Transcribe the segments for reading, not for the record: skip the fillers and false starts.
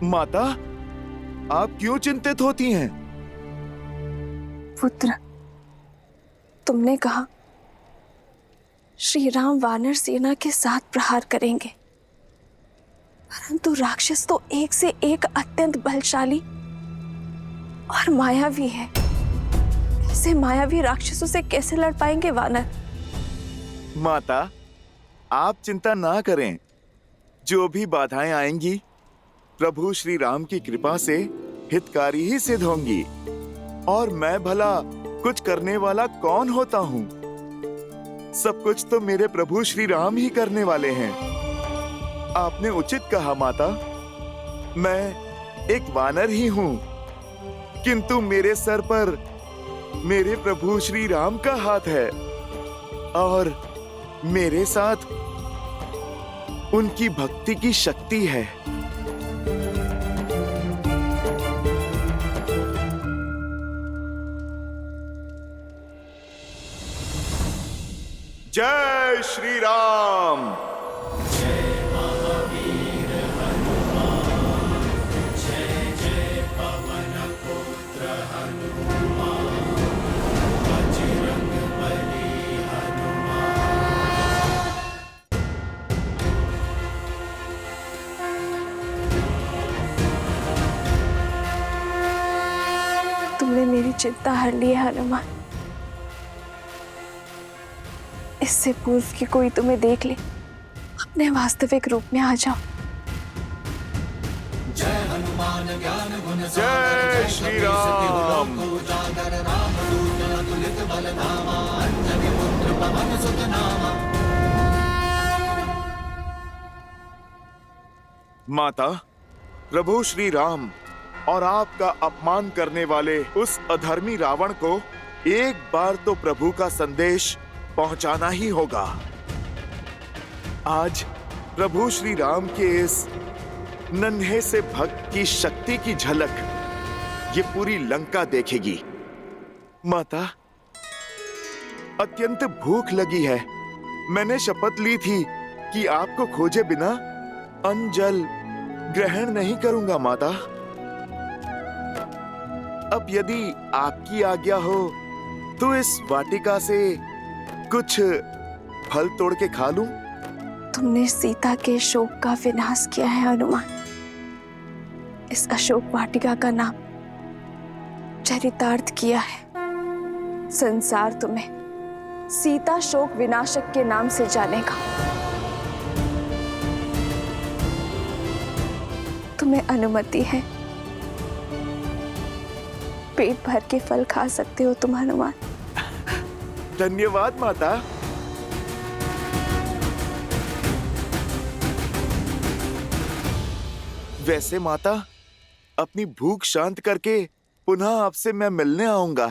माता, आप क्यों चिंतित होती हैं? पुत्र, तुमने कहा श्री राम वानर सेना के साथ प्रहार करेंगे, परंतु राक्षस तो एक से एक अत्यंत बलशाली और मायावी है। ऐसे मायावी राक्षसों से कैसे लड़ पाएंगे वानर? माता, आप चिंता ना करें। जो भी बाधाएं आएंगी, प्रभु श्री राम की कृपा से हितकारी ही सिद्ध होंगी। और मैं भला कुछ करने वाला कौन होता हूँ? सब कुछ तो मेरे प्रभु श्री राम ही करने वाले हैं। आपने उचित कहा माता, मैं एक वानर ही हूँ, किंतु मेरे सर पर मेरे प्रभु श्री राम का हाथ है और मेरे साथ उनकी भक्ति की शक्ति है। जय श्री राम। जय महावीर हनुमान, जय जय पवन पुत्र हनुमान, बजरंग बली हनुमान। तुमने मेरी चिंता हर ली है हनुमान। इससे पूर्व कि कोई तुम्हें देख ले, अपने वास्तविक रूप में आ जाओ। जय हनुमान ज्ञान गुण जय श्री राम। उजागर रामदूत अतुलित बल धामा, अंजनी पुत्र पवन सुत नामा। माता, प्रभु श्री राम और आपका अपमान करने वाले उस अधर्मी रावण को एक बार तो प्रभु का संदेश पहुंचाना ही होगा। आज प्रभु श्री राम के इस नन्हे से भक्त की शक्ति की झलक ये पूरी लंका देखेगी। माता, अत्यंत भूख लगी है। मैंने शपथ ली थी कि आपको खोजे बिना अन्न जल ग्रहण नहीं करूंगा माता। अब यदि आपकी आज्ञा हो तो इस वाटिका से कुछ फल तोड़ के खा लूं? तुमने सीता के शोक का विनाश किया है हनुमान। इस अशोक वाटिका का नाम चरितार्थ किया है। संसार तुम्हें सीता शोक विनाशक के नाम से जानेगा। तुम्हें अनुमति है, पेट भर के फल खा सकते हो तुम हनुमान। धन्यवाद माता। वैसे माता, अपनी भूख शांत करके पुनः आपसे मैं मिलने आऊंगा।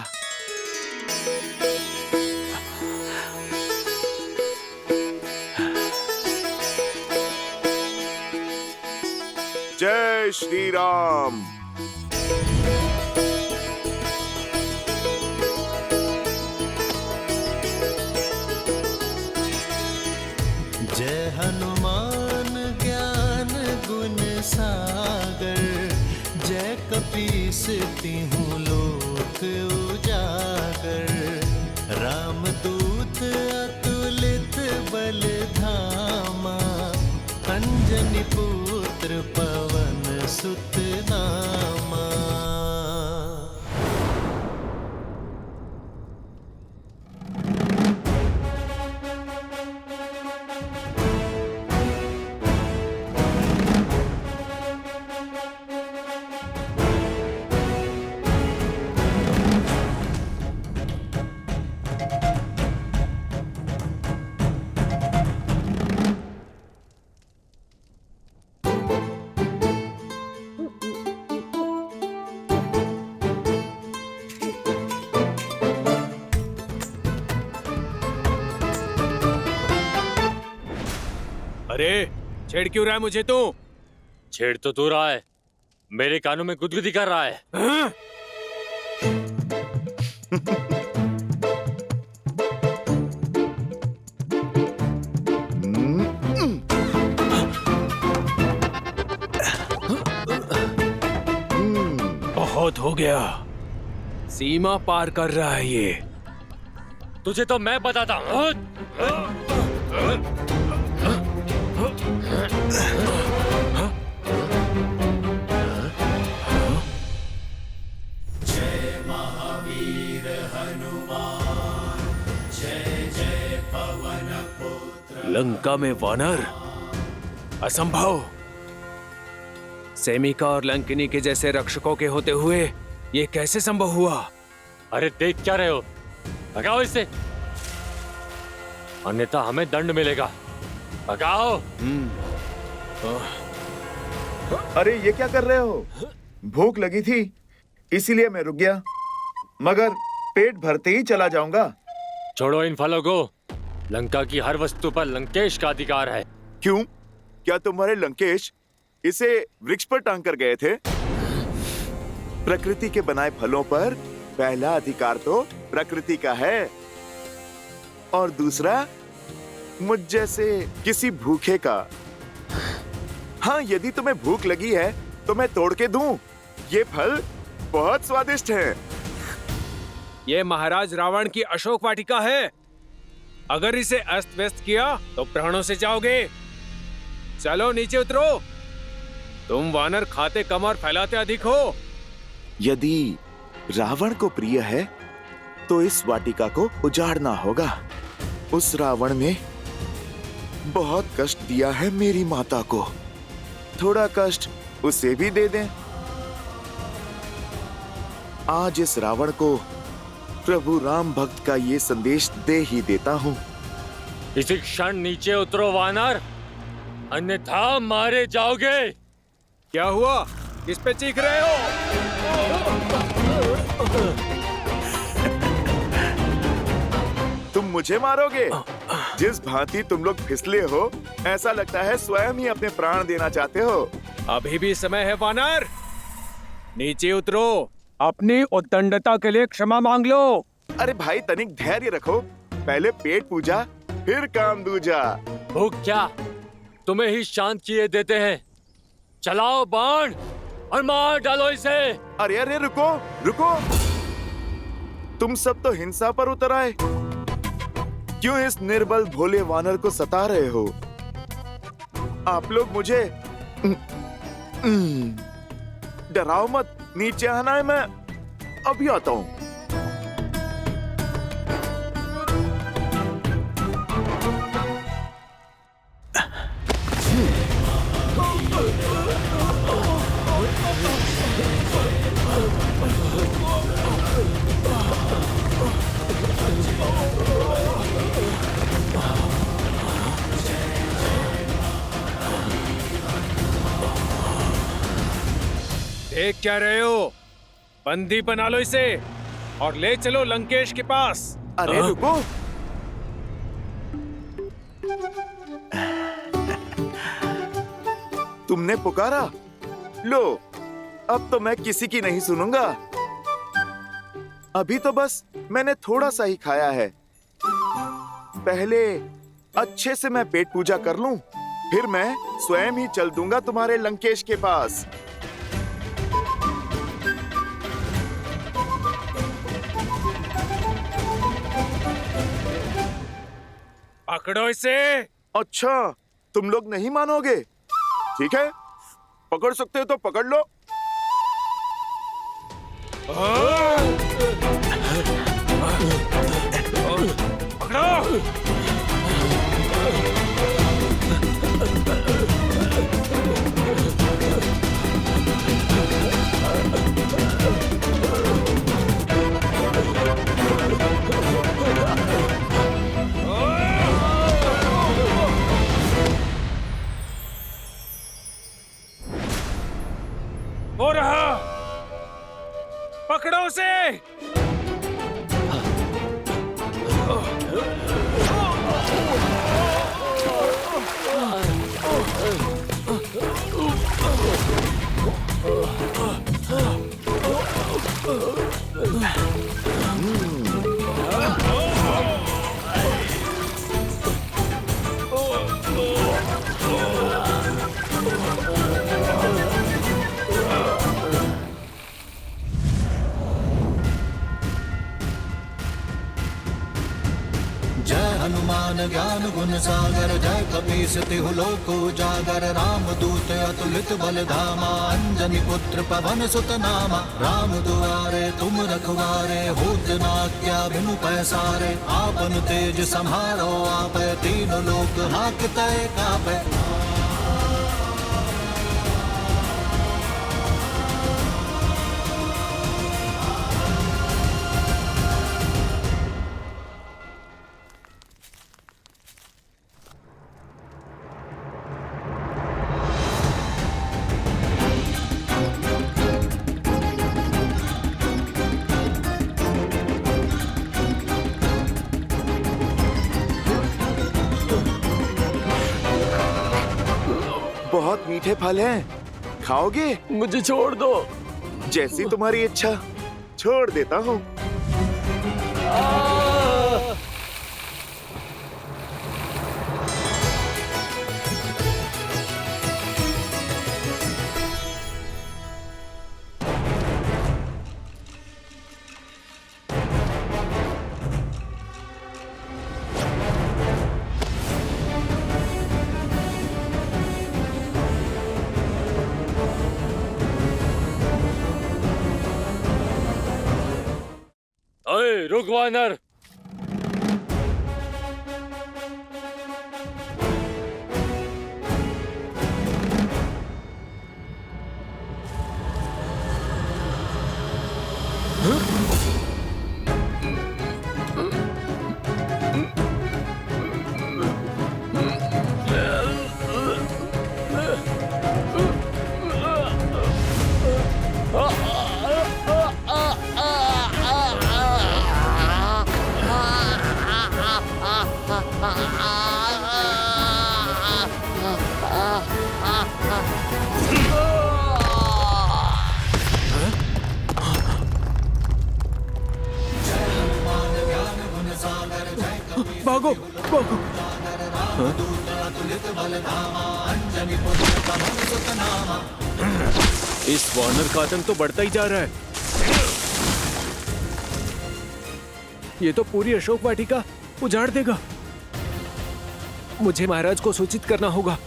जय श्री राम। जय हनुमान ज्ञान गुण सागर, जय कपीस तिहुँ लोक उजागर। रामदूत अतुलित बल धामा, अंजनी पुत्र पवन सुत नामा। अरे छेड़ क्यों रहा है मुझे तू? छेड़ तो तू रहा है, मेरे कानों में गुदगुदी कर रहा है। हाँ? बहुत हो गया। सीमा पार कर रहा है ये। तुझे तो मैं बताता हूँ। लंका में वानर? असंभव। सेमिका और लंकिनी के जैसे रक्षकों के होते हुए ये कैसे संभव हुआ? अरे देख क्या रहे हो, भगाओ इसे, अन्यथा हमें दंड मिलेगा। भगाओ। अरे ये क्या कर रहे हो? भूख लगी थी इसीलिए मैं रुक गया, मगर पेट भरते ही चला जाऊंगा। छोड़ो इन फलों को। लंका की हर वस्तु पर लंकेश का अधिकार है। क्यों? क्या तुम्हारे लंकेश इसे वृक्ष पर टांग कर गए थे? प्रकृति के बनाए फलों पर पहला अधिकार तो प्रकृति का है, और दूसरा मुझ जैसे किसी भूखे का। हाँ, यदि तुम्हें भूख लगी है तो मैं तोड़ के दूं। ये फल बहुत स्वादिष्ट हैं। ये महाराज रावण की अशोक वाटिका है। अगर इसे अस्त व्यस्त किया तो प्राणों से जाओगे। चलो नीचे उतरो। तुम वानर खाते कम और फैलाते अधिक हो। यदि रावण को प्रिय है तो इस वाटिका को उजाड़ना होगा। उस रावण ने बहुत कष्ट दिया है मेरी माता को, थोड़ा कष्ट उसे भी दे दें। आज इस रावण को प्रभु राम भक्त का ये संदेश दे ही देता हूँ। इसी क्षण नीचे उतरो वानर, अन्यथा मारे जाओगे। क्या हुआ? किस पे चीख रहे हो? तुम मुझे मारोगे? जिस भांति तुम लोग फिसले हो, ऐसा लगता है स्वयं ही अपने प्राण देना चाहते हो। अभी भी समय है वानर, नीचे उतरो। अपनी उद्दंडता के लिए क्षमा मांग लो। अरे भाई, तनिक धैर्य रखो। पहले पेट पूजा फिर काम दूजा। भूख क्या तुम्हें ही शांत किए देते हैं। चलाओ बाण और मार डालो इसे। अरे अरे रुको रुको, तुम सब तो हिंसा पर उतर आए। क्यों इस निर्बल भोले वानर को सता रहे हो? आप लोग मुझे डराओ मत। नीचे आना है, मैं अभी आता हूं। देख क्या रहे हो? बंदी बना लो इसे और ले चलो लंकेश के पास। अरे रुको, तुमने पुकारा। लो, अब तो मैं किसी की नहीं सुनूंगा। अभी तो बस मैंने थोड़ा सा ही खाया है। पहले अच्छे से मैं पेट पूजा कर लूं, फिर मैं स्वयं ही चल दूंगा तुम्हारे लंकेश के पास। पकड़ो इसे। अच्छा, तुम लोग नहीं मानोगे? ठीक है, पकड़ सकते हो तो पकड़ लो। पकड़ो। हो रहा, पकड़ो उसे। ज्ञान गुण सागर जय कपीस तिहु लोक उजागर रामदूत अतुलित बल धामा अंजनी पुत्र पवन सुत नामा राम दुआरे तुम रखवारे होत न आज्ञा बिनु पैसारे आपन तेज सम्हारो आपै तीनों लोक हांकते कापै। बहुत मीठे फल हैं, खाओगे? मुझे छोड़ दो। जैसी तुम्हारी इच्छा, छोड़ देता हूँ। अरे रुक वानर। भागो भागो। इस वानर का आतंक तो बढ़ता ही जा रहा है। ये तो पूरी अशोक वाटिका उजाड़ देगा। मुझे महाराज को सूचित करना होगा।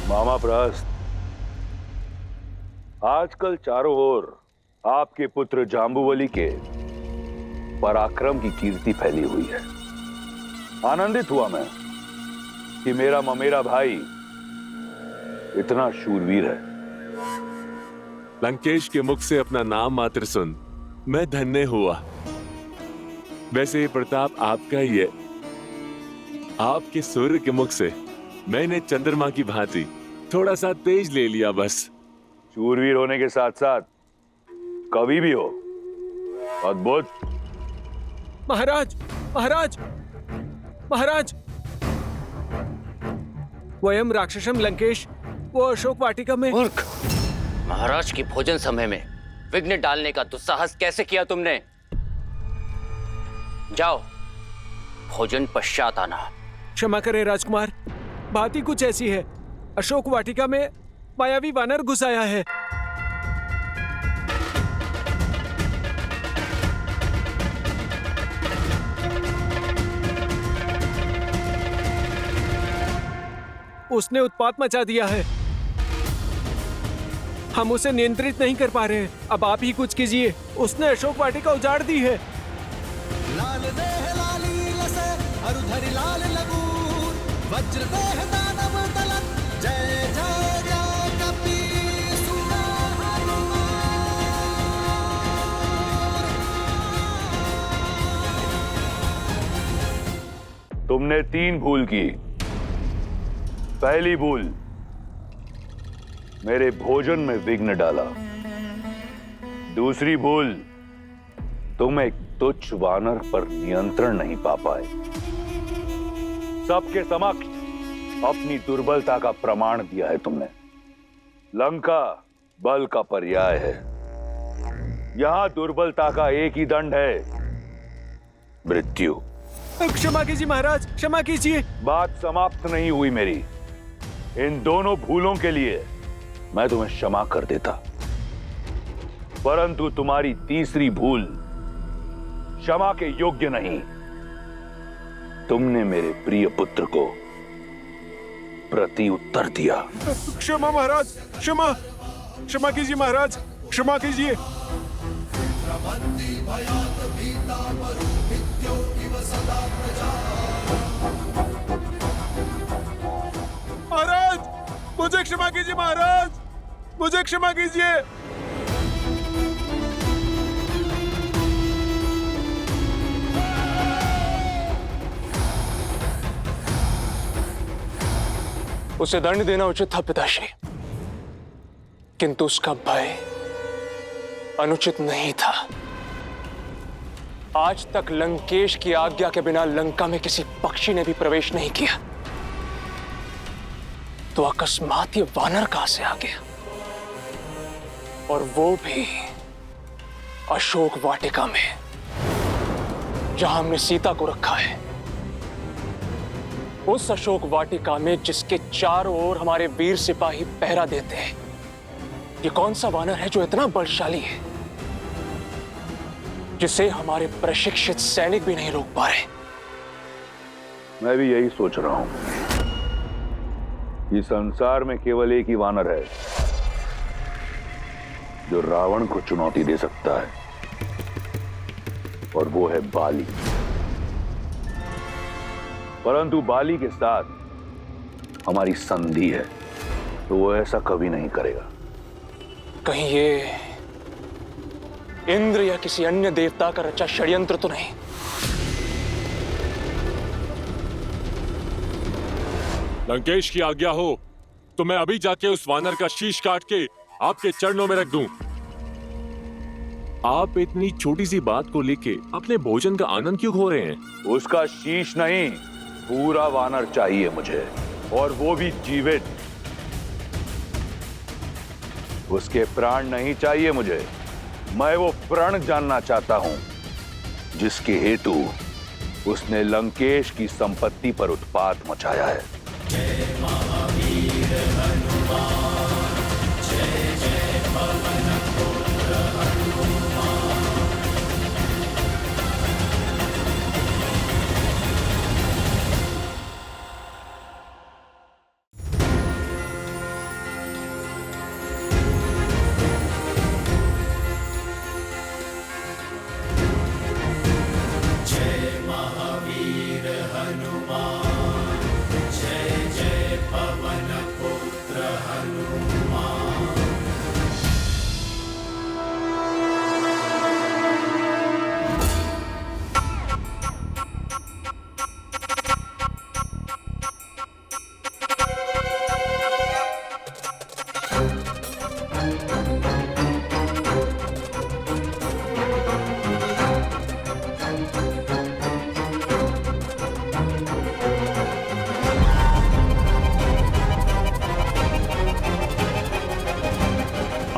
मामा प्रहस्त, आजकल चारों ओर आपके पुत्र जाम्बुवली के पराक्रम की कीर्ति फैली हुई है। आनंदित हुआ मैं कि मेरा ममेरा भाई इतना शूरवीर है। लंकेश के मुख से अपना नाम मात्र सुन मैं धन्य हुआ। वैसे ये प्रताप आपका ही है। आपके सूर्य के मुख से मैंने चंद्रमा की भांति थोड़ा सा तेज ले लिया बस। शूरवीर होने के साथ साथ कवि भी हो। अद्भुत। महाराज महाराज महाराज, वयम राक्षसम लंकेश वो अशोक वाटिका में। मूर्ख! महाराज की भोजन समय में विघ्न डालने का दुस्साहस कैसे किया तुमने? जाओ, भोजन पश्चात आना। क्षमा करें राजकुमार, बात ही कुछ ऐसी है। अशोक वाटिका में मायावी वानर घुस आया है। उसने उत्पात मचा दिया है। हम उसे नियंत्रित नहीं कर पा रहे हैं। अब आप ही कुछ कीजिए। उसने अशोक वाटिका उजाड़ दी है। लाल देह लाली लसे अरुधरि लाल लगूर वज्र देह दानव दलन जय जय जय कपीसुर। तुमने 3 भूल की। पहली भूल, मेरे भोजन में विघ्न डाला। दूसरी भूल, तुम एक तुच्छ वानर पर नियंत्रण नहीं पा पाए। सबके समक्ष अपनी दुर्बलता का प्रमाण दिया है तुमने। लंका बल का पर्याय है। यहां दुर्बलता का एक ही दंड है, मृत्यु। क्षमा कीजिए महाराज, क्षमा कीजिए। बात समाप्त नहीं हुई मेरी। इन दोनों भूलों के लिए मैं तुम्हें क्षमा कर देता, परंतु तुम्हारी तीसरी भूल क्षमा के योग्य नहीं। तुमने मेरे प्रिय पुत्र को प्रति उत्तर दिया। क्षमा महाराज, क्षमा, क्षमा कीजिए महाराज, क्षमा कीजिए। महाराज, मुझे क्षमा कीजिए महाराज, मुझे क्षमा कीजिए। उसे दंड देना उचित था पिताश्री, किंतु उसका भय अनुचित नहीं था। आज तक लंकेश की आज्ञा के बिना लंका में किसी पक्षी ने भी प्रवेश नहीं किया, तो अकस्मात ये वानर कहां से आ गया, और वो भी अशोक वाटिका में, जहां हमने सीता को रखा है। उस अशोक वाटिका में जिसके चारों ओर हमारे वीर सिपाही पहरा देते हैं। ये कौन सा वानर है जो इतना बलशाली है, जिसे हमारे प्रशिक्षित सैनिक भी नहीं रोक पा रहे? मैं भी यही सोच रहा हूं कि संसार में केवल एक ही वानर है जो रावण को चुनौती दे सकता है, और वो है बाली। परंतु बाली के साथ हमारी संधि है, तो वो ऐसा कभी नहीं करेगा। कहीं ये इंद्र या किसी अन्य देवता का रचा षड्यंत्र तो नहीं? लंकेश की आज्ञा हो तो मैं अभी जाके उस वानर का शीश काट के आपके चरणों में रख दूं। आप इतनी छोटी सी बात को लेके अपने भोजन का आनंद क्यों खो रहे हैं? उसका शीश नहीं, पूरा वानर चाहिए मुझे, और वो भी जीवित। उसके प्राण नहीं चाहिए मुझे, मैं वो प्रण जानना चाहता हूं जिसके हेतु उसने लंकेश की संपत्ति पर उत्पात मचाया है। जय महावीर हनुमान, जय जय पवन पुत्र हनुमान।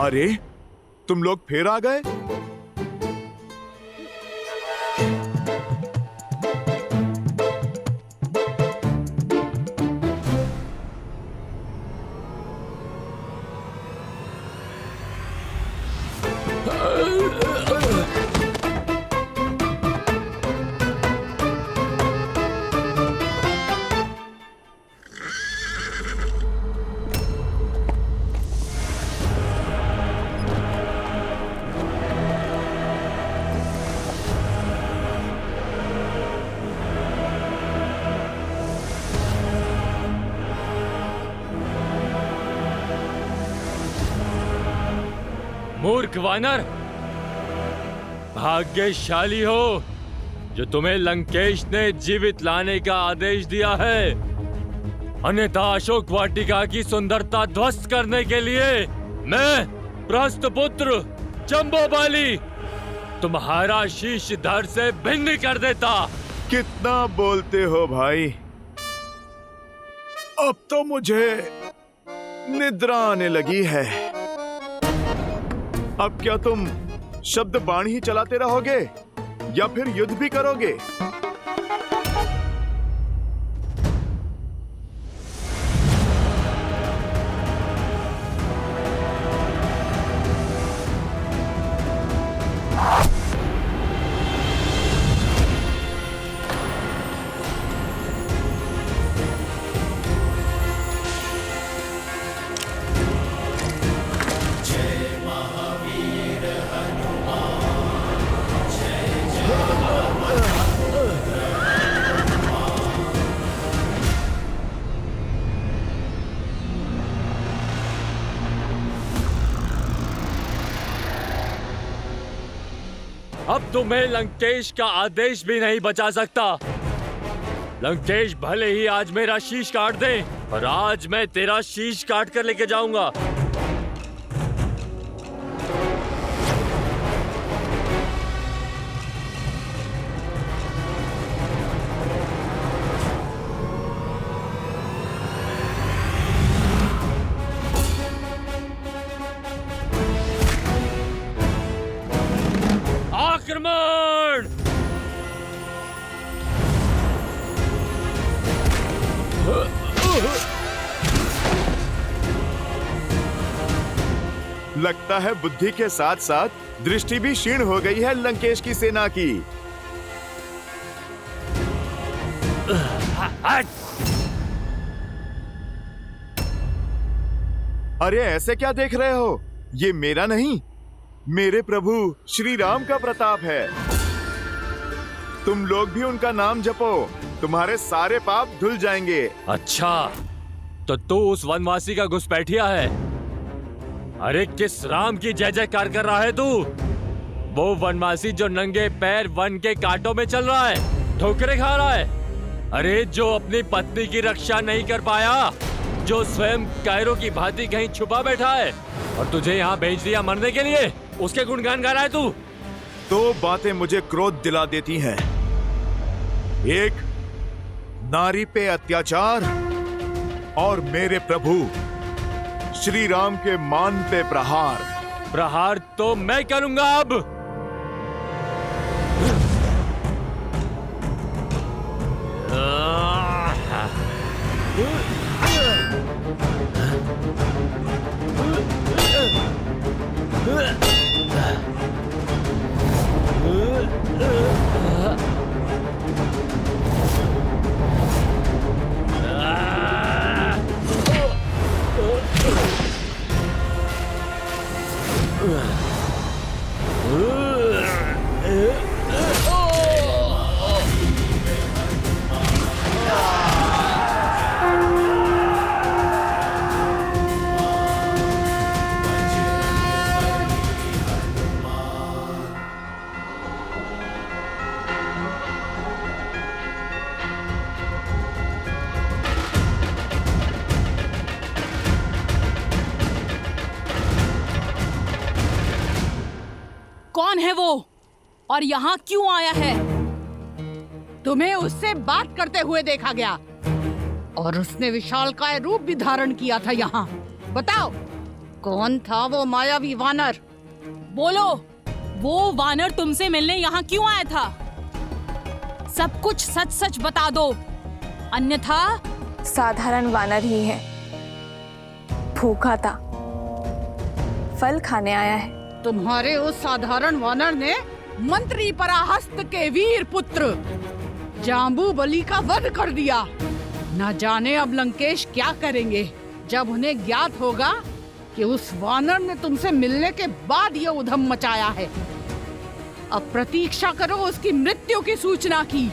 अरे, तुम लोग फिर आ गए? मूर्ख वानर, भाग्यशाली हो जो तुम्हें लंकेश ने जीवित लाने का आदेश दिया है, अन्यथा अशोक वाटिका की सुंदरता ध्वस्त करने के लिए मैं प्रहस्तपुत्र जम्बोबाली तुम्हारा शीश धड़ से भिन्न कर देता। कितना बोलते हो भाई, अब तो मुझे निद्रा आने लगी है। अब क्या तुम शब्द बाण ही चलाते रहोगे या फिर युद्ध भी करोगे? तुम्हें लंकेश का आदेश भी नहीं बचा सकता। लंकेश भले ही आज मेरा शीश काट दे, पर आज मैं तेरा शीश काट कर लेके जाऊंगा। आक्रमण! लगता है बुद्धि के साथ साथ दृष्टि भी क्षीण हो गई है लंकेश की सेना की। अरे ऐसे क्या देख रहे हो? ये मेरा नहीं, मेरे प्रभु श्री राम का प्रताप है। तुम लोग भी उनका नाम जपो, तुम्हारे सारे पाप धुल जाएंगे। अच्छा, तो तू उस वनवासी का घुसपैठिया है? अरे किस राम की जय जयकार कर रहा है तू? वो वनवासी जो नंगे पैर वन के कांटों में चल रहा है, ठोकरें खा रहा है। अरे जो अपनी पत्नी की रक्षा नहीं कर पाया, जो स्वयं कायरों की भांति कहीं छुपा बैठा है और तुझे यहाँ भेज दिया मरने के लिए, उसके गुणगान गा रहा है तू। दो बातें मुझे क्रोध दिला देती हैं। एक, नारी पे अत्याचार, और मेरे प्रभु श्री राम के मान पे प्रहार। प्रहार तो मैं करूंगा अब। कौन है वो और यहाँ क्यों आया है? तुम्हें उससे बात करते हुए देखा गया और उसने विशालकाय रूप भी धारण किया था यहाँ। बताओ, कौन था वो मायावी वानर? बोलो, वो वानर तुमसे मिलने यहाँ क्यों आया था? सब कुछ सच सच बता दो, अन्यथा। साधारण वानर ही है, भूखा था, फल खाने आया है। तुम्हारे उस साधारण वानर ने मंत्री पराहस्त के वीर पुत्र जाम्बूबली का वध कर दिया। न जाने अब लंकेश क्या करेंगे जब उन्हें ज्ञात होगा कि उस वानर ने तुमसे मिलने के बाद ये उधम मचाया है। अब प्रतीक्षा करो उसकी मृत्यु की सूचना की।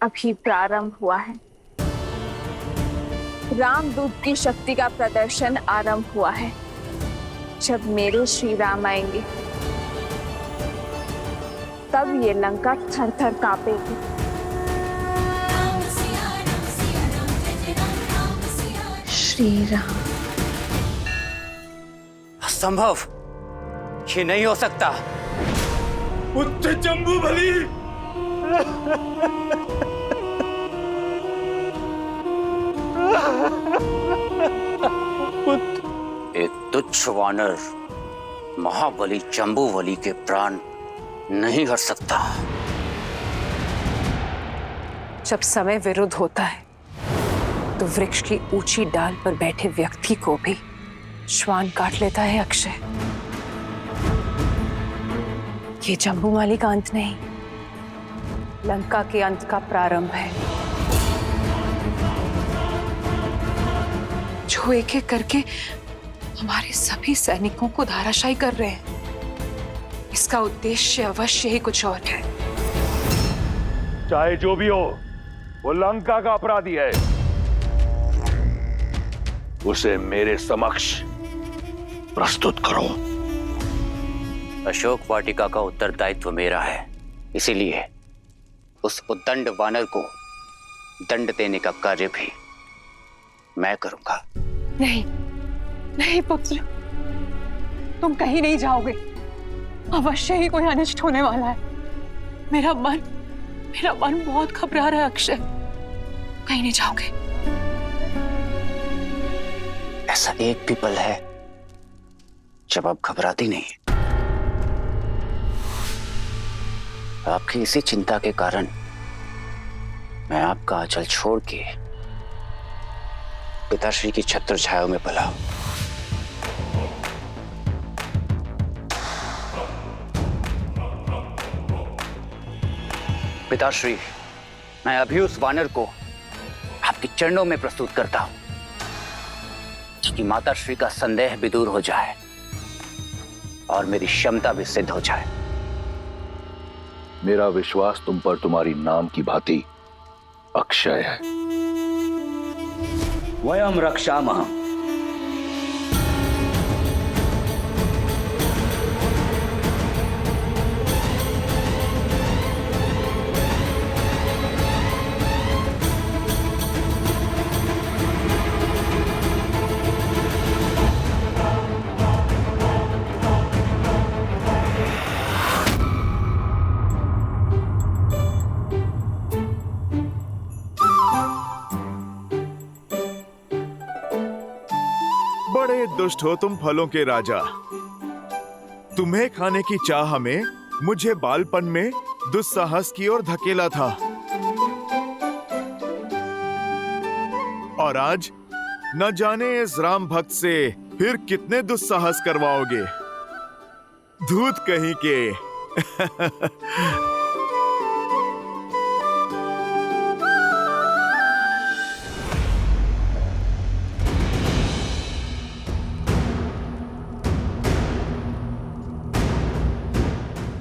अभी प्रारंभ हुआ है। रामदूत की शक्ति का प्रदर्शन आरंभ हुआ है। जब मेरे श्री राम आएंगे तब ये लंका थर थर कांपेगी। श्री राम। असंभव, ये नहीं हो सकता। पुत्र जम्बूबली, एक तुच्छ वानर महाबली जम्बूबली के प्राण नहीं हर सकता। जब समय विरुद्ध होता है तो वृक्ष की ऊंची डाल पर बैठे व्यक्ति को भी श्वान काट लेता है अक्षय। ये जम्बूमाली का अंत नहीं, लंका के अंत का प्रारंभ है, जो एक एक करके हमारे सभी सैनिकों को धाराशायी कर रहे हैं। इसका उद्देश्य अवश्य ही कुछ और है। चाहे जो भी हो, वो लंका का अपराधी है। उसे मेरे समक्ष प्रस्तुत करो। अशोक वाटिका का उत्तरदायित्व मेरा है, इसीलिए उस उद्दंड वानर को दंड देने का कार्य भी मैं करूंगा। नहीं नहीं पुत्र, तुम कहीं नहीं जाओगे। अवश्य ही कोई अनिष्ट होने वाला है। मेरा मन बहुत घबरा रहा है अक्षय। कहीं नहीं जाओगे। ऐसा एक भी पल है जब आप घबराती नहीं। आपकी इसी चिंता के कारण मैं आपका आंचल छोड़ के पिताश्री की छत्र छाया में पला। पिताश्री, मैं अभी उस वानर को आपके चरणों में प्रस्तुत करता हूं, कि माताश्री का संदेह भी दूर हो जाए और मेरी क्षमता भी सिद्ध हो जाए। मेरा विश्वास तुम पर तुम्हारी नाम की भांति अक्षय है। वयम रक्षामः। बड़े दुष्ट हो तुम फलों के राजा। तुम्हें खाने की चाह में मुझे बालपन में दुस्साहस की ओर धकेला था, और आज न जाने इस राम भक्त से फिर कितने दुस्साहस करवाओगे। धूत कहीं के।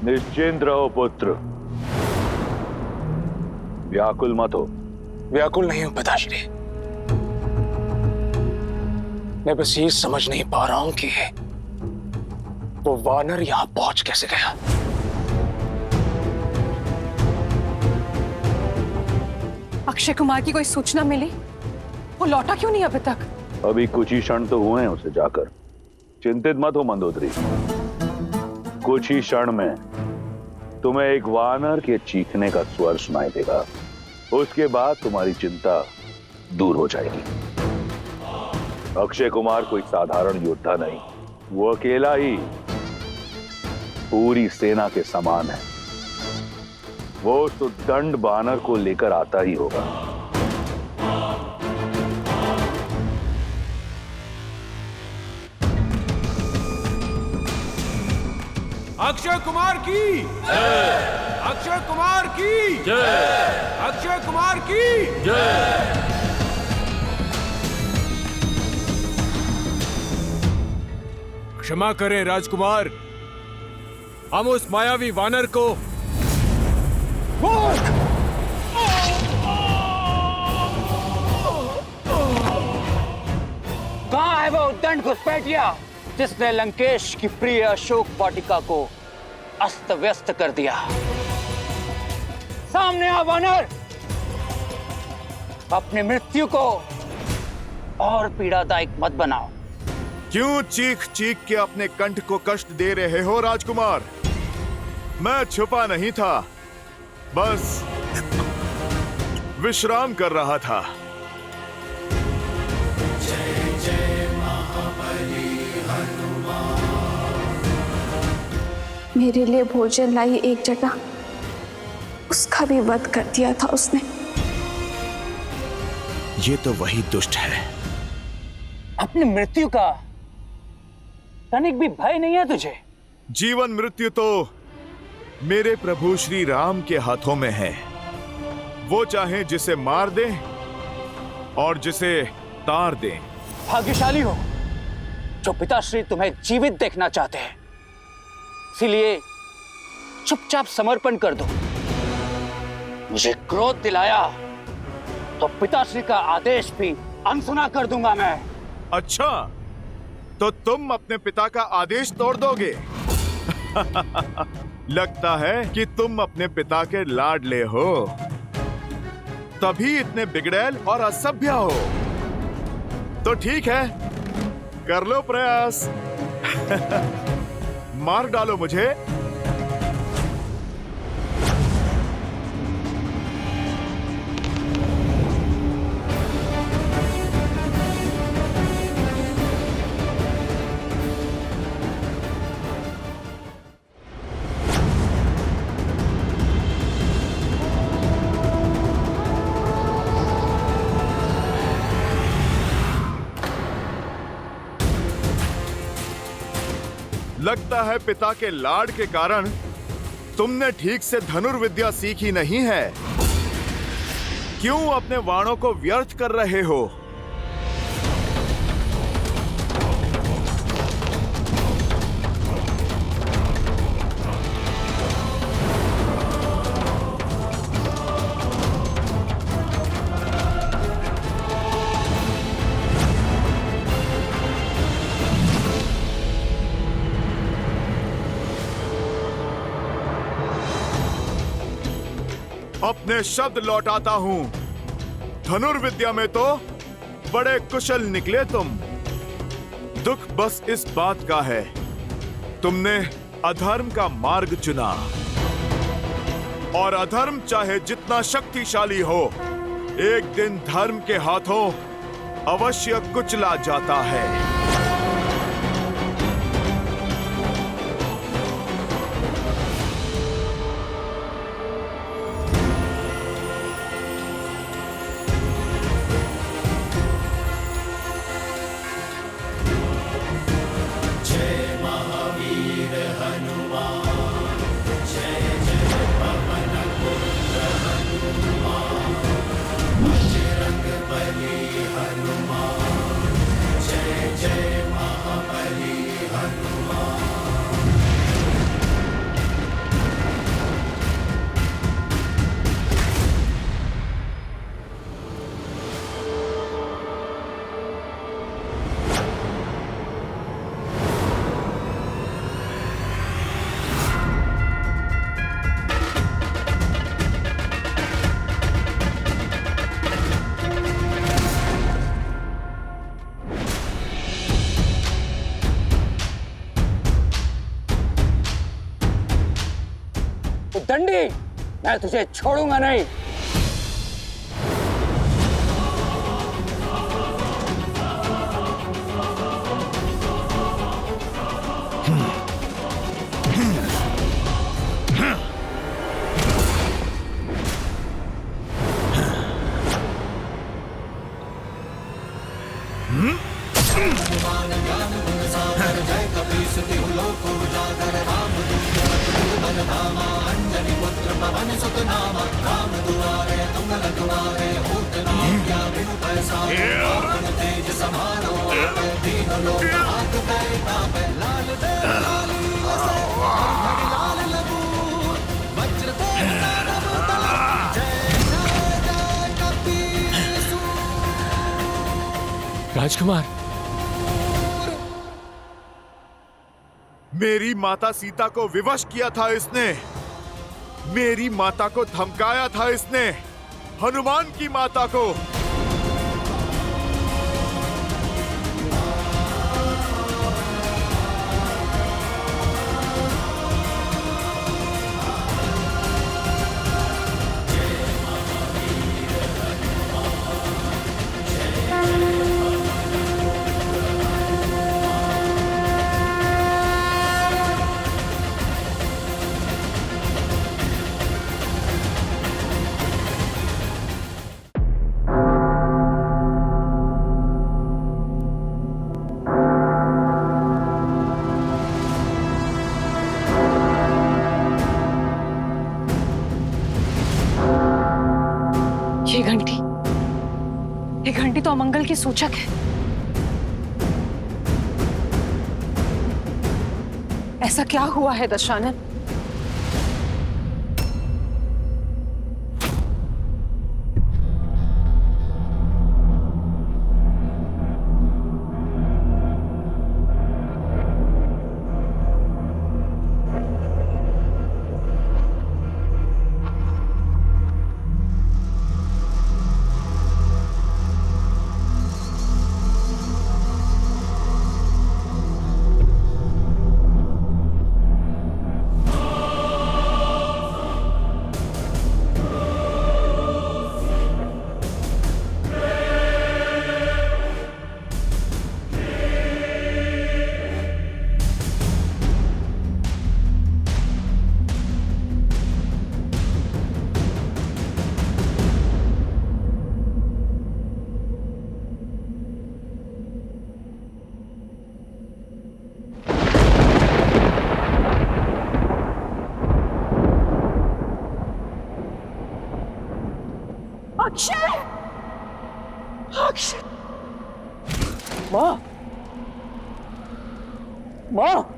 निश्चिंत रहो पुत्र, व्याकुल मत हो। व्याकुल नहीं हूं पिताश्री। मैं बस ये समझ नहीं पा रहा हूं कि वो वानर यहां पहुंच कैसे गया। अक्षय कुमार की कोई सूचना मिली? वो लौटा क्यों नहीं अभी तक? अभी कुछ ही क्षण तो हुए हैं उसे जाकर। चिंतित मत हो मंदोदरी, कुछ ही क्षण में तुम्हें एक वानर के चीखने का स्वर सुनाई देगा। उसके बाद तुम्हारी चिंता दूर हो जाएगी। अक्षय कुमार कोई साधारण योद्धा नहीं, वो अकेला ही पूरी सेना के समान है। वो उस उद्दंड वानर को लेकर आता ही होगा। अक्षय कुमार की जय! अक्षय कुमार की जय! अक्षय कुमार की जय! क्षमा करें राजकुमार, हम उस मायावी वानर को कहां है वो उद्दंड घुसपैठिया जिसने लंकेश की प्रिय अशोक वाटिका को अस्त व्यस्त कर दिया? सामने आ वानर, अपनी मृत्यु को और पीड़ादायक मत बनाओ। क्यों चीख चीख के अपने कंठ को कष्ट दे रहे हो राजकुमार? मैं छुपा नहीं था, बस विश्राम कर रहा था। मेरे लिए भोजन लाई एक जटा, उसका भी वध कर दिया था उसने। ये तो वही दुष्ट है। अपनी मृत्यु का तनिक भी भय नहीं है तुझे? जीवन मृत्यु तो मेरे प्रभु श्री राम के हाथों में है। वो चाहे जिसे मार दें और जिसे तार दें। भाग्यशाली हो जो पिताश्री तुम्हें जीवित देखना चाहते हैं, इसीलिए चुपचाप समर्पण कर दो। मुझे क्रोध दिलाया तो पिताश्री का आदेश भी अनसुना कर दूंगा मैं। अच्छा, तो तुम अपने पिता का आदेश तोड़ दोगे? लगता है कि तुम अपने पिता के लाडले हो, तभी इतने बिगड़ैल और असभ्य हो। तो ठीक है, कर लो प्रयास। मार डालो मुझे। लगता है पिता के लाड के कारण तुमने ठीक से धनुर्विद्या सीखी नहीं है। क्यों अपने वाणों को व्यर्थ कर रहे हो? अपने शब्द लौटाता हूं। धनुर्विद्या में तो बड़े कुशल निकले तुम। दुख बस इस बात का है, तुमने अधर्म का मार्ग चुना, और अधर्म चाहे जितना शक्तिशाली हो, एक दिन धर्म के हाथों अवश्य कुचला जाता है। दंडी, मैं तुझे छोड़ूंगा नहीं। राजकुमार, मेरी माता सीता को विवश किया था इसने। मेरी माता को धमकाया था इसने, हनुमान की माता को। ये घंटी तो अमंगल की सूचक है। ऐसा क्या हुआ है दशानन? अक्षय! माँ! माँ!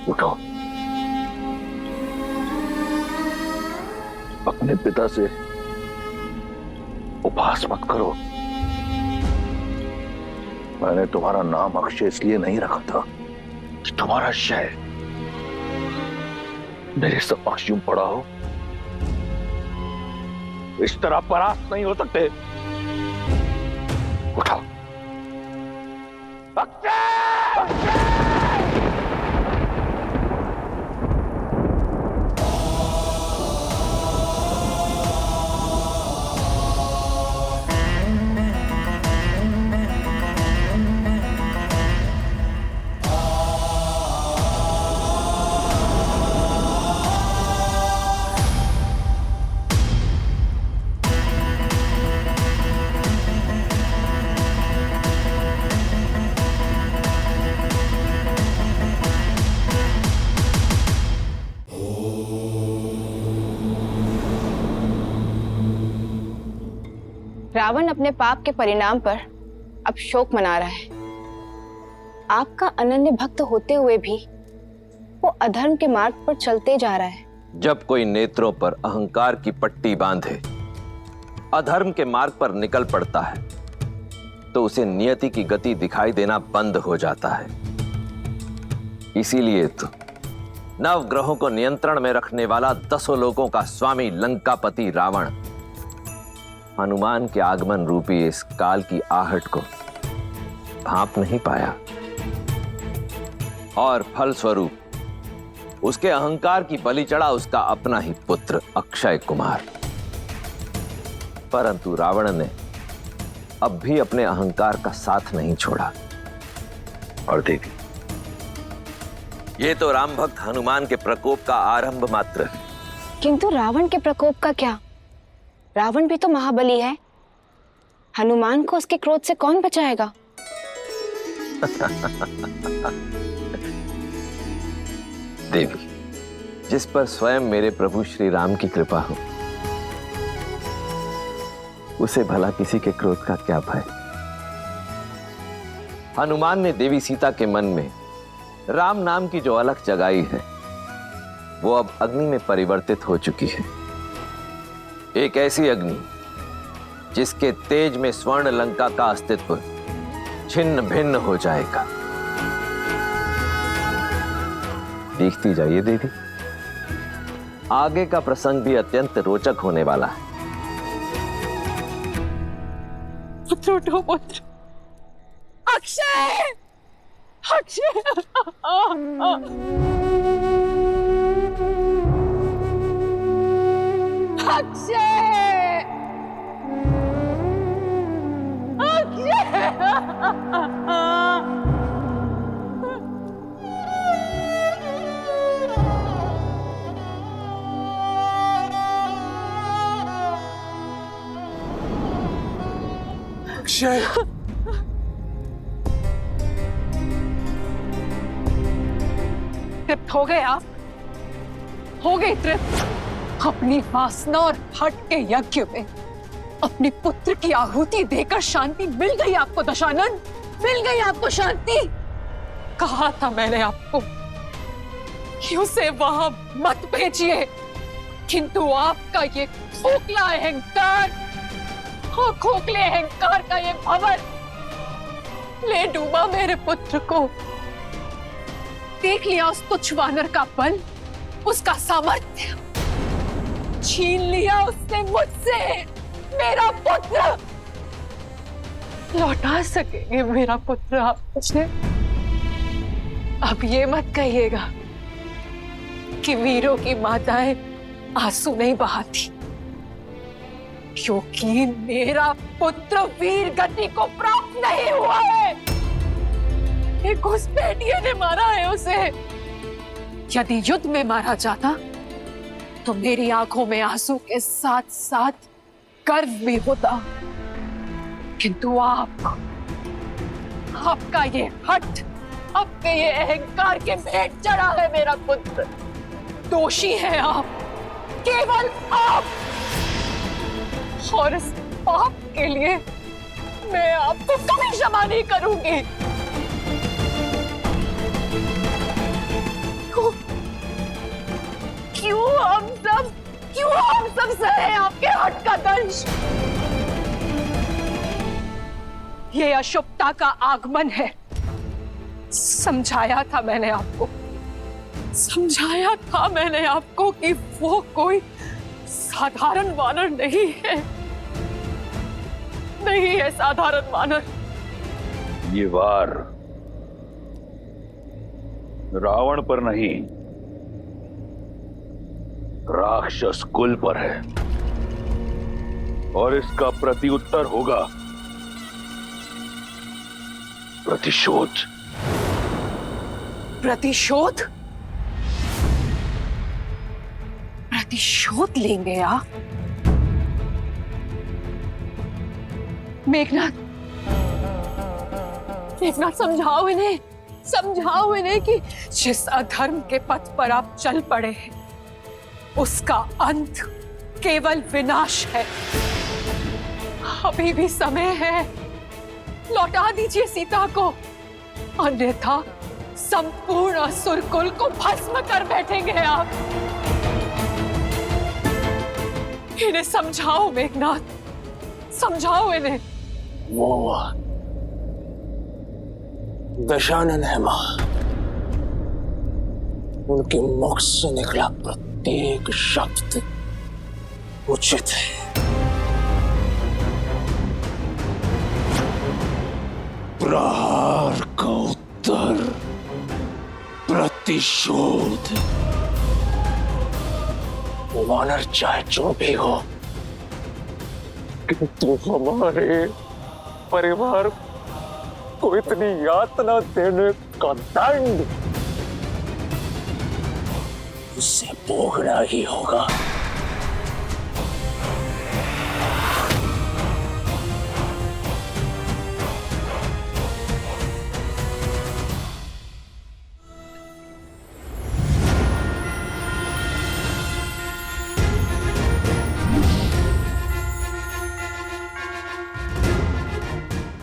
उठो, अपने पिता से उपहास मत करो। मैंने तुम्हारा नाम अक्षय इसलिए नहीं रखा था कि तुम्हारा शय मेरे समक्ष यूं पड़ा हो। इस तरह परास्त नहीं हो सकते। उठो। अक्षय! रावण अपने पाप के परिणाम पर अब शोक मना रहा है। आपका अनन्य भक्त होते हुए भी वो अधर्म के मार्ग पर चलते जा रहा है। जब कोई नेत्रों पर अहंकार की पट्टी बांधे अधर्म के मार्ग पर निकल पड़ता है तो उसे नियति की गति दिखाई देना बंद हो जाता है। इसीलिए तो नवग्रहों को नियंत्रण में रखने वाला 10 लोगों का स्वामी लंकापति रावण हनुमान के आगमन रूपी इस काल की आहट को भांप नहीं पाया और फलस्वरूप उसके अहंकार की बलि चढ़ा उसका अपना ही पुत्र अक्षय कुमार। परंतु रावण ने अब भी अपने अहंकार का साथ नहीं छोड़ा। और देखिए, ये तो राम भक्त हनुमान के प्रकोप का आरंभ मात्र है। किंतु रावण के प्रकोप का क्या? रावण भी तो महाबली है। हनुमान को उसके क्रोध से कौन बचाएगा? देवी, जिस पर स्वयं मेरे प्रभु श्री राम की कृपा हो उसे भला किसी के क्रोध का क्या भय। हनुमान ने देवी सीता के मन में राम नाम की जो अलख जगाई है वो अब अग्नि में परिवर्तित हो चुकी है। एक ऐसी अग्नि जिसके तेज में स्वर्ण लंका का अस्तित्व छिन्न भिन्न हो जाएगा। देखती जाइए देवी, आगे का प्रसंग भी अत्यंत रोचक होने वाला है। पुत्र उठो, पुत्र। अक्षय! अक्षय! अक्षय! अक्षय! तृप्त हो गए आप? हो गए तृप्त? अपनी वासना और हट के यज्ञ में अपने पुत्र की आहुति देकर शांति मिल गई आपको दशानन? मिल गई आपको शांति? कहा था मैंने आपको कि उसे वहां मत भेजिए, किंतु आपका ये खोखला अहंकार, खोखले अहंकार का ये भंवर ले डूबा मेरे पुत्र को। देख लिया उस तुच्छ वानर का बल, उसका सामर्थ्य। छीन लिया उसने मुझसे मेरा पुत्र। लौटा सकेंगे मेरा पुत्र आप मुझे? अब ये मत कहिएगा कि वीरों की माताएं आंसू नहीं बहाती, क्योंकि मेरा पुत्र वीर गति को प्राप्त नहीं हुआ है। एक घुसपैठिए ने मारा है उसे। यदि युद्ध में मारा जाता तो मेरी आंखों में आंसू के साथ साथ गर्व भी होता, किंतु आपका ये हठ, आपके ये अहंकार के भेंट चढ़ा है मेरा पुत्र। दोषी है आप, केवल आप, और इस पाप के लिए मैं आपको कभी क्षमा नहीं करूंगी। क्यों हम सब सहे आपके हट का दंश? ये अशुभता का आगमन है। समझाया था मैंने आपको कि वो कोई साधारण वानर नहीं है साधारण वानर। ये वार रावण पर नहीं, राक्षस कुल पर है, और इसका प्रत्युत्तर होगा प्रतिशोध। प्रतिशोध लेंगे आप? मेघनाथ समझाओ इन्हें कि जिस अधर्म के पथ पर आप चल पड़े हैं उसका अंत केवल विनाश है। अभी भी समय है, लौटा दीजिए सीता को, अन्यथा संपूर्ण असुर कुल को भस्म कर बैठेंगे आप। इन्हें समझाओ मेघनाथ, समझाओ इन्हें। वो दशानन है मां, उनके मुख से निकला प्रत्येक शब्द उचित है। प्रहार का उत्तर प्रतिशोध। वानर चाहे जो भी हो, किंतु हमारे परिवार को इतनी यातना देने का दंड उसे भोगना ही होगा।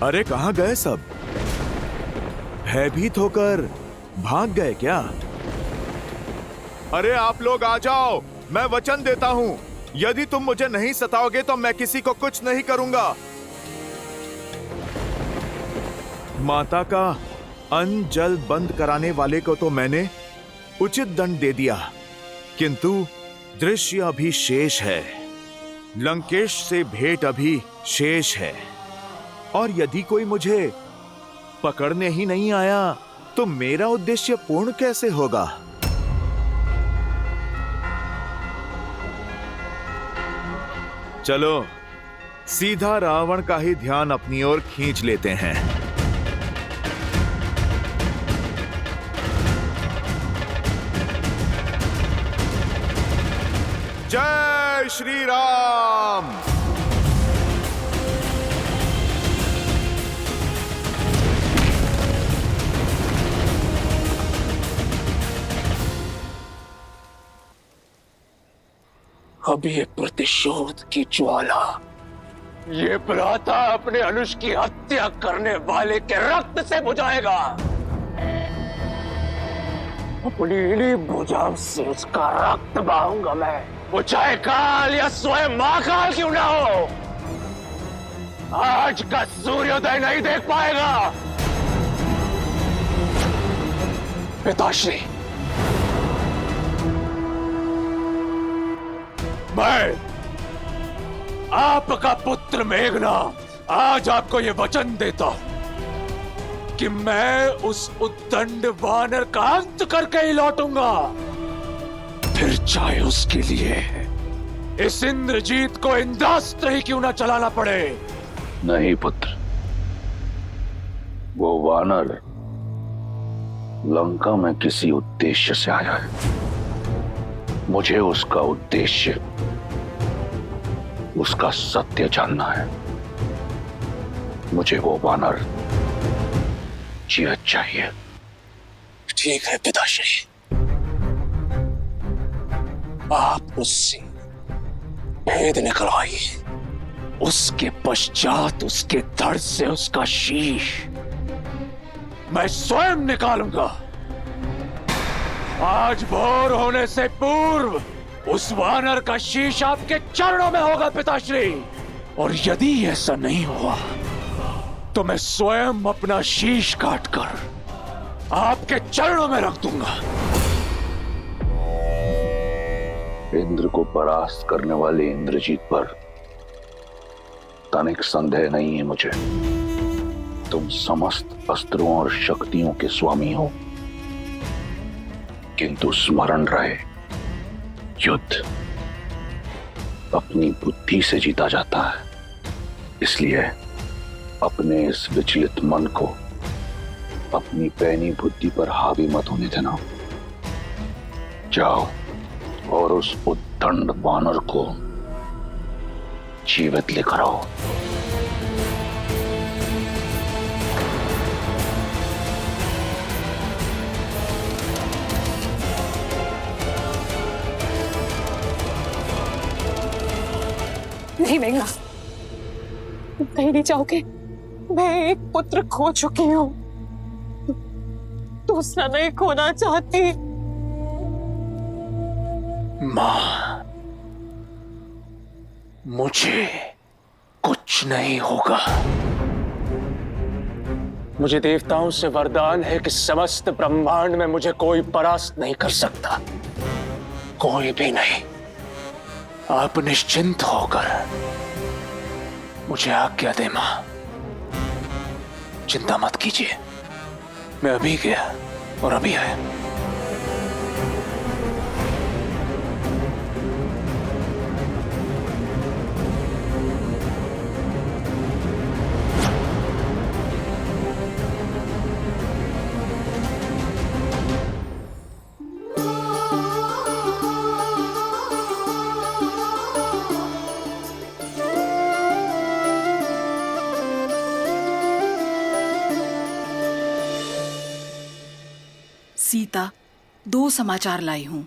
अरे कहाँ गए सब? भयभीत होकर भाग गए क्या? अरे आप लोग आ जाओ, मैं वचन देता हूँ, यदि तुम मुझे नहीं सताओगे तो मैं किसी को कुछ नहीं करूंगा। माता का अन्न जल बंद कराने वाले को तो मैंने उचित दंड दे दिया, किंतु दृश्य अभी शेष है। लंकेश से भेंट अभी शेष है, और यदि कोई मुझे पकड़ने ही नहीं आया तो मेरा उद्देश्य पूर्ण कैसे होगा? चलो सीधा रावण का ही ध्यान अपनी ओर खींच लेते हैं। जय श्री राम। अब ये प्रतिशोध की ज्वाला, ये भ्राता अपने अनुज की हत्या करने वाले के रक्त से बुझाएगा। अपनी इन्हीं भुजाओं से उसका रक्त बहाऊंगा मैं, वो चाहे काल या स्वयं महाकाल क्यों ना हो, आज का सूर्योदय नहीं देख पाएगा। पिताश्री, मैं आपका पुत्र मेघनाथ आज आपको यह वचन देता हूं कि मैं उस उद्दंड वानर का अंत करके ही लौटूंगा। फिर चाहे उसके लिए इस इंद्रजीत को इंद्रास्त्र ही क्यों ना चलाना पड़े। नहीं पुत्र, वो वानर लंका में किसी उद्देश्य से आया है। मुझे उसका उद्देश्य, उसका सत्य जानना है। मुझे वो वानर जीवित चाहिए। ठीक है पिताश्री, आप उससे भेद निकलवाइए, उसके पश्चात उसके धड़ से उसका शीश मैं स्वयं निकालूंगा। आज भोर होने से पूर्व उस वानर का शीश आपके चरणों में होगा पिताश्री, और यदि ऐसा नहीं हुआ तो मैं स्वयं अपना शीश काटकर आपके चरणों में रख दूंगा। इंद्र को परास्त करने वाले इंद्रजीत पर तनिक संदेह नहीं है मुझे। तुम समस्त अस्त्रों और शक्तियों के स्वामी हो, किंतु स्मरण रहे, युद्ध अपनी बुद्धि से जीता जाता है। इसलिए अपने इस विचलित मन को अपनी पैनी बुद्धि पर हावी मत होने देना। जाओ और उस उद्दंड वानर को जीवित लेकर आओ। नहीं मेघना, तुम कहीं नहीं जाओगे। मैं एक पुत्र खो चुकी हूँ, दूसरा नहीं खोना चाहती। मां, मुझे कुछ नहीं होगा। मुझे देवताओं से वरदान है कि समस्त ब्रह्मांड में मुझे कोई परास्त नहीं कर सकता, कोई भी नहीं। आप निश्चिंत होकर मुझे आज्ञा दे मां, चिंता मत कीजिए। मैं अभी गया और अभी आया। सीता, दो समाचार लाई हूँ,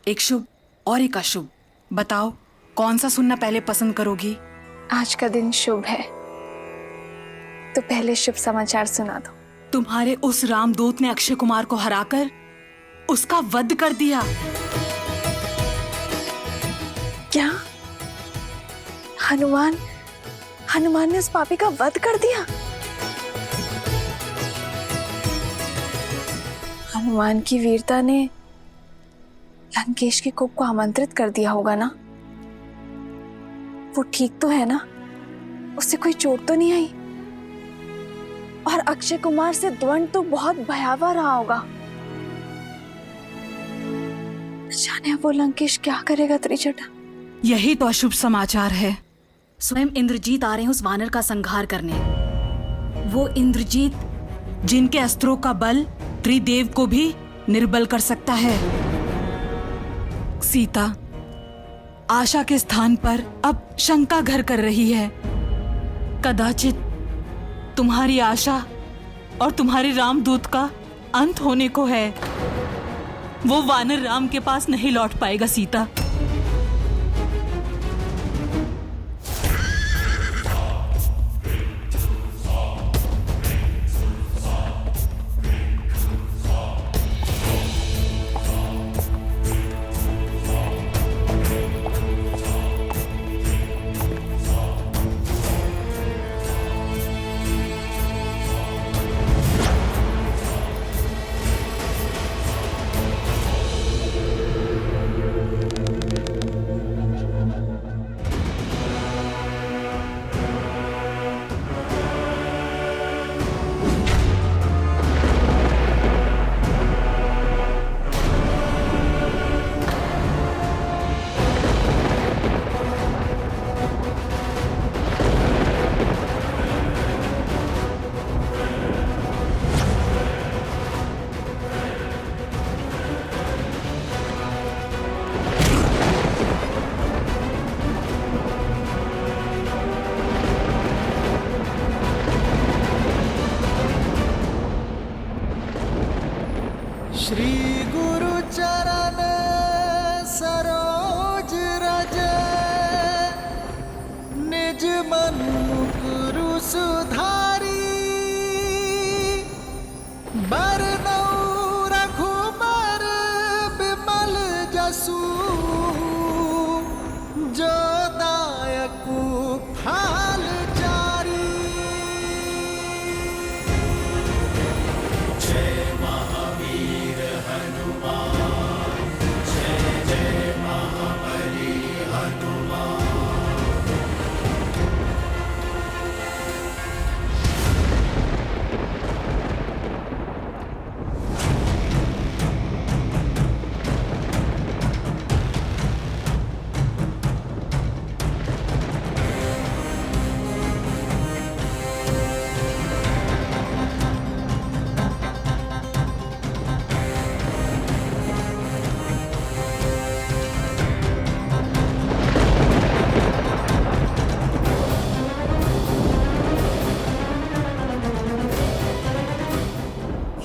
एक शुभ और एक अशुभ। बताओ कौन सा सुनना पहले पसंद करोगी? आज का दिन शुभ है, तो पहले शुभ समाचार सुना दो। तुम्हारे उस रामदूत ने अक्षय कुमार को हराकर उसका वध कर दिया। क्या? हनुमान ने उस पापी का वध कर दिया? हनुमान की वीरता ने लंकेश के कुप को आमंत्रित कर दिया होगा ना? वो ठीक तो है ना? उससे कोई चोट तो नहीं आई? और अक्षय कुमार से द्वंद तो बहुत भयावह रहा होगा। जाने अब वो लंकेश क्या करेगा त्रिजटा? यही तो अशुभ समाचार है। स्वयं इंद्रजीत आ रहे हैं उस वानर का संहार करने। वो इंद्रजीत जिनके अस्त्रों का बल त्रिदेव को भी निर्बल कर सकता है। सीता, आशा के स्थान पर अब शंका घर कर रही है। कदाचित तुम्हारी आशा और तुम्हारे रामदूत का अंत होने को है। वो वानर राम के पास नहीं लौट पाएगा सीता।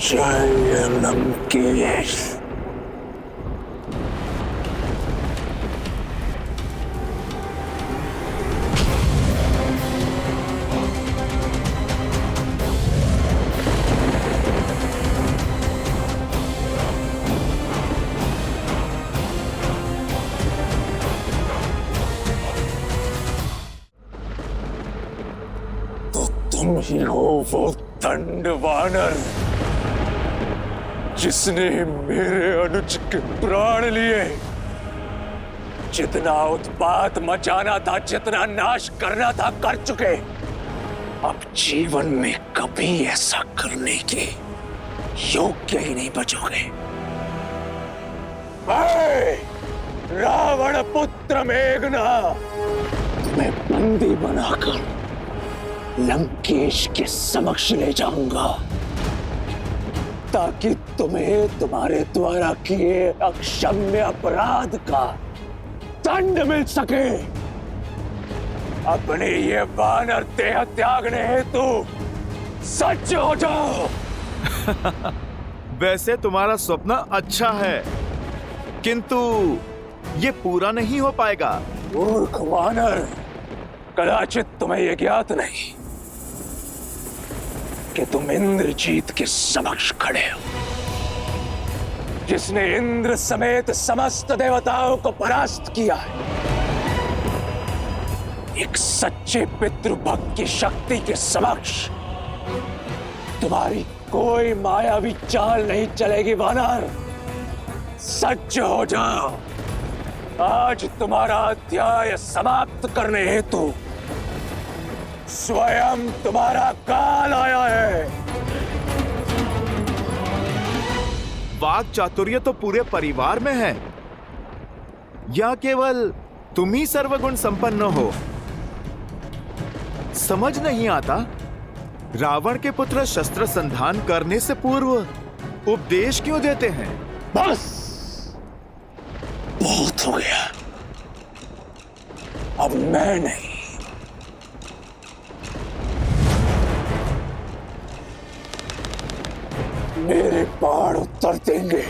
जय लंकेश। तुम ही हो वो दंड वानर जिसने मेरे अनुज के प्राण लिए। जितना उत्पात मचाना था, जितना नाश करना था, कर चुके। अब जीवन में कभी ऐसा करने के योग्य ही नहीं बचोगे। रावण पुत्र मेघना, तुम्हें बंदी बनाकर लंकेश के समक्ष ले जाऊंगा ताकि तुम्हें तुम्हारे द्वारा किए अक्षम्य अपराध का दंड मिल सके। अपने ये वानर देह त्यागने हेतु सज्ज हो जाओ। वैसे तुम्हारा स्वप्न अच्छा है, किंतु ये पूरा नहीं हो पाएगा। मूर्ख वानर, कदाचित तुम्हें यह ज्ञात नहीं कि तुम इंद्रजीत के समक्ष खड़े हो, जिसने इंद्र समेत समस्त देवताओं को परास्त किया है। एक सच्चे पितृभक्त की शक्ति के समक्ष तुम्हारी कोई मायावी चाल नहीं चलेगी वानर। सज्ज हो जाओ। आज तुम्हारा अध्याय समाप्त करने हेतु स्वयं तुम्हारा काल आया है। वाक चातुर्य तो पूरे परिवार में है, या केवल तुम ही सर्वगुण संपन्न हो? समझ नहीं आता, रावण के पुत्र शस्त्र संधान करने से पूर्व उपदेश क्यों देते हैं? बस बहुत हो गया। अब मैं नहीं, मेरे बाण उत्तर देंगे।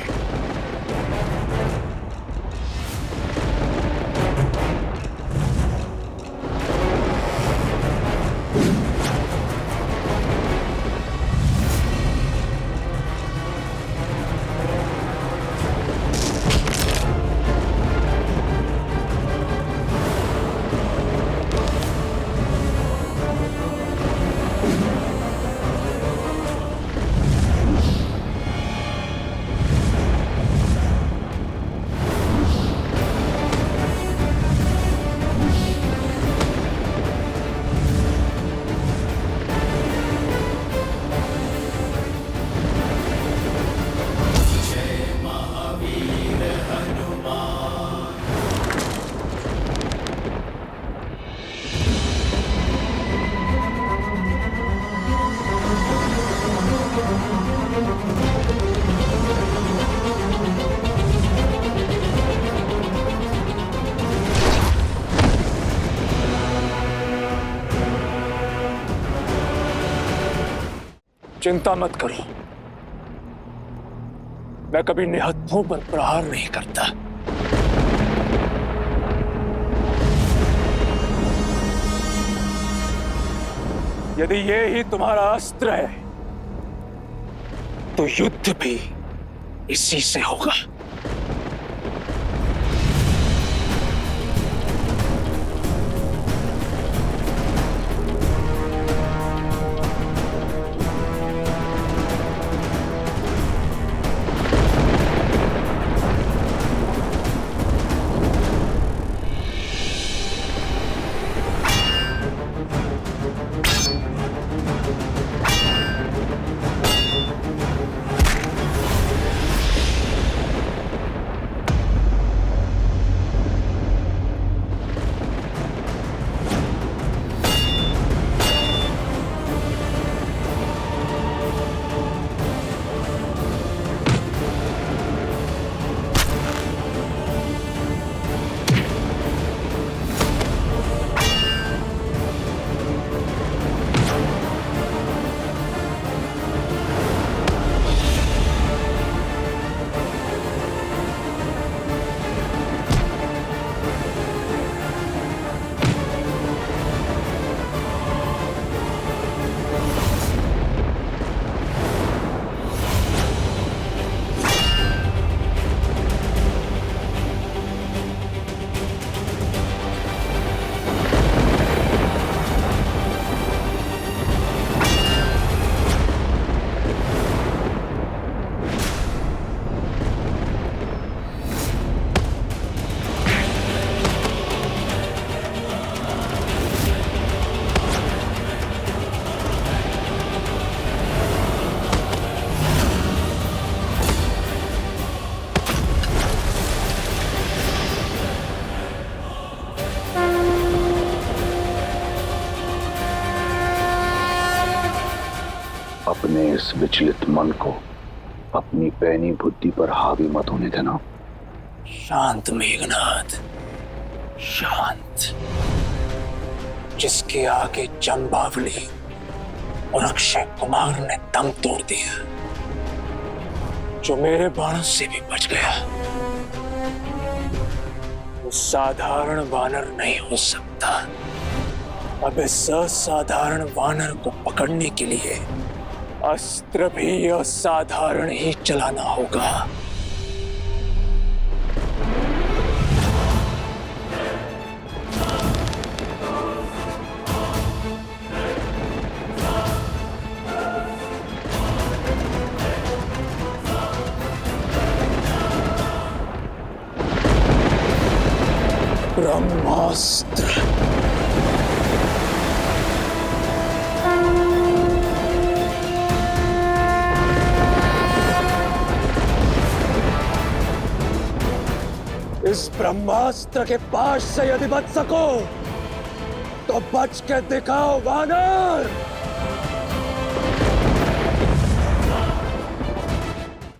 चिंता मत करो, मैं कभी निहत्थों पर प्रहार नहीं करता। यदि ये ही तुम्हारा अस्त्र है तो युद्ध भी इसी से होगा। अपने इस विचलित मन को अपनी पैनी बुद्धि पर हावी मत होने देना। शांत मेघनाथ, शांत। जिसके आगे जंबावली और अक्षय कुमार ने दम तोड़ दिया, जो मेरे बाणों से भी बच गया, वो साधारण वानर नहीं हो सकता। अब इस असाधारण वानर को पकड़ने के लिए अस्त्र भी असाधारण ही चलाना होगा। ब्रह्मास्त्र। इस ब्रह्मास्त्र के पास से यदि बच सको तो बच के दिखाओ वानर।